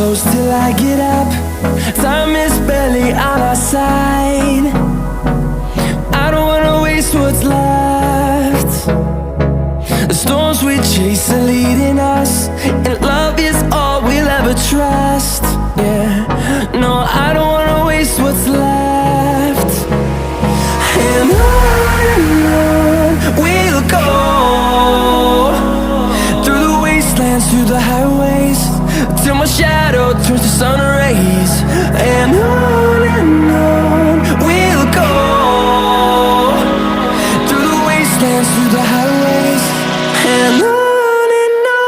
close till I get up. Time is barely on our side. I don't wanna waste what's left. The storms we chase are leading us, and love is all we'll ever trust. Yeah, no, I don't wanna waste what's left. And on we'll go, through the wastelands, through the highways, till my shadow turns to sun rays. And on we'll go, through the wastelands, through the highways, and on we'll go.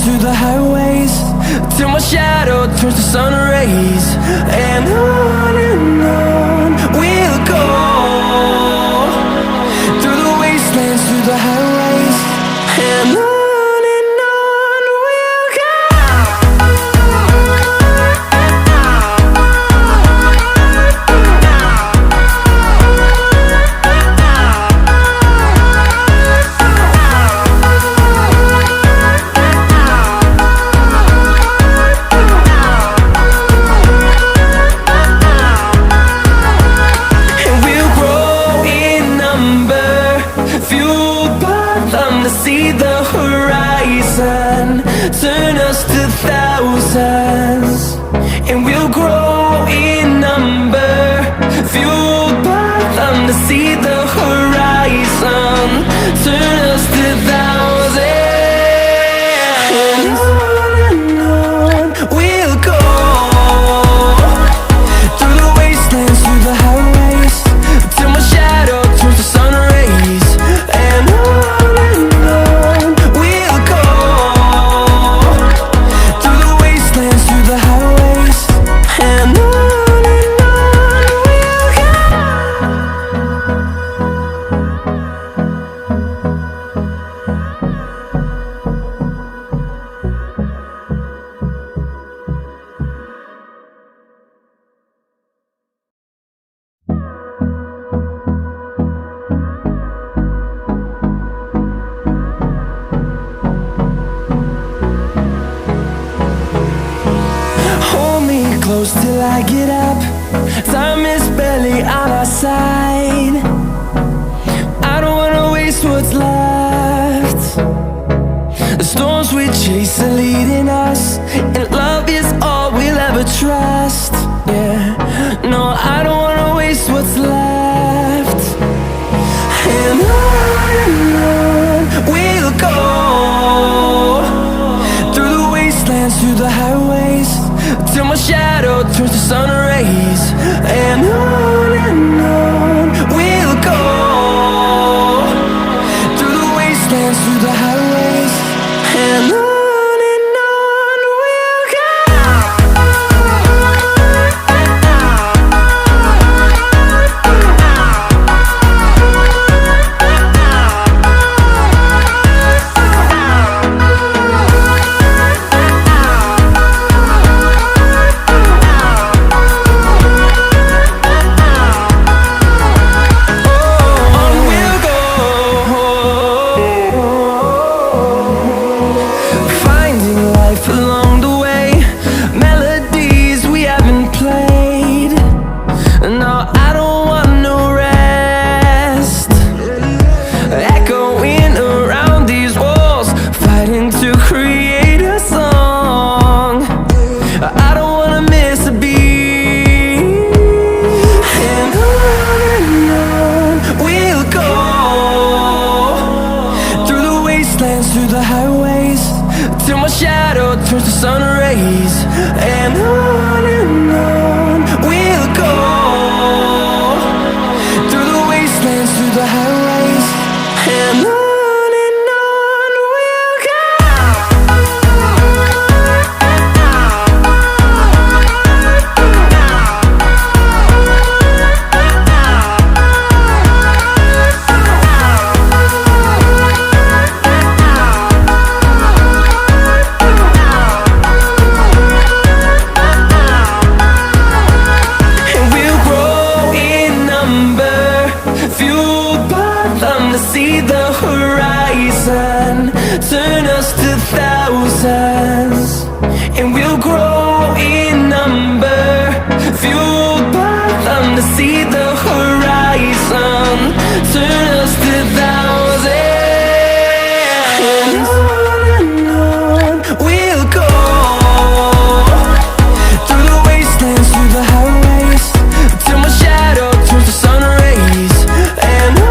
Through the highways, till my shadow turns to sun rays. And on we'll go, through the wastelands, through the highways, and on we'll go. See the horizon turn us to thousands, and we'll grow in number, fueled by them. To see the horizon turn us to thousands, and on we'll go, through the wastelands, through the highways, till my shadow turns to sun rays. And on close till I get up. Time is barely on our side. I don't wanna waste what's left. The storms we chase are leading us, and love is all we'll ever trust. Yeah, no, I don't wanna waste what's left. And on we'll go, through the wastelands, through the highways, till my shadow turns to sun rays. And on we'll go, through the wastelands, through the highways, and on we'll go. I don't wanna miss a beat. shadow turns to sun rays. And on we'll go, through the wastelands, through the highways. And on we'll go. See the horizon, turn us to thousands, and we'll grow in number, fueled by them to see the horizon, turn us to thousands. And on we'll go, through the wastelands, through the highways, till my shadow turns to sun rays. And on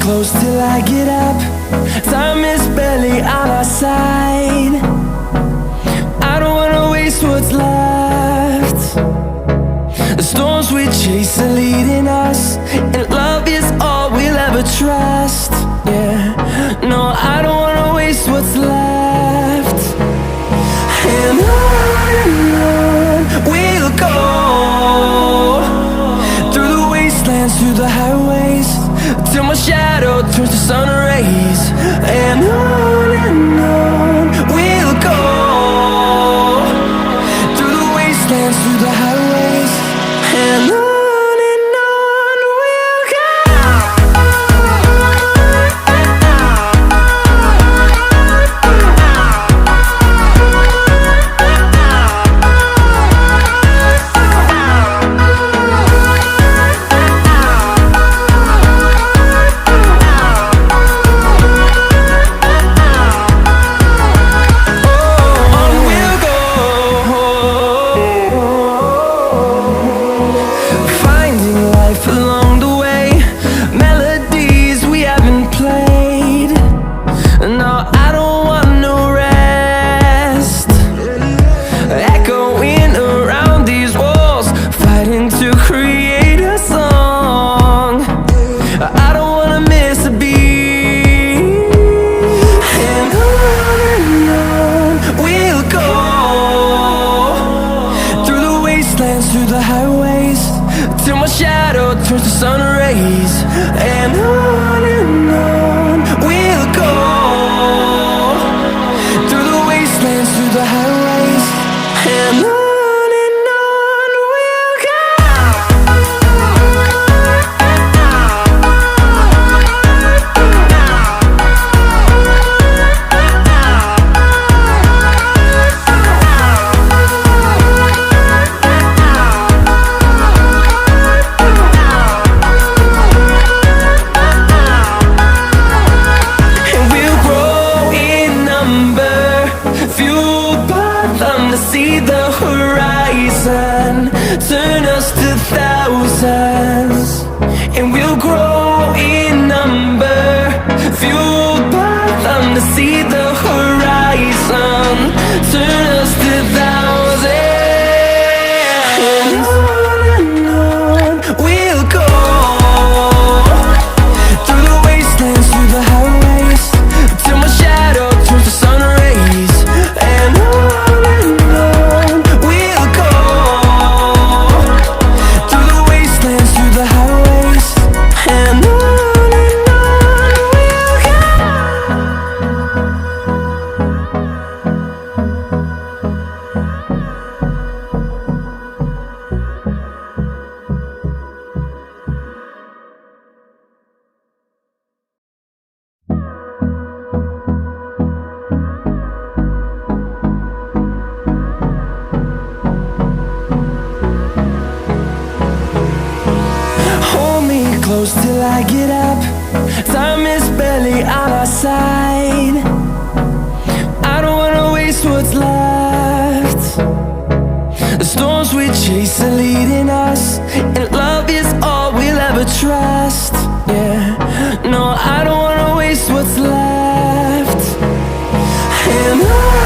close till I get up. Time is barely on our side. I don't wanna waste what's left. The storms we chase are leading us, and love is all we'll ever trust. Yeah, no, I don't wanna waste what's left. And on we'll go, through the wastelands, through the highways, till my shadow turns to sun rays. And on we'll go, through the wastelands, through the highways. And on we'll go. And I get up. Time is barely on our side. I don't wanna waste what's left. The storms we chase are leading us, and love is all we'll ever trust. Yeah, no, I don't wanna waste what's left. And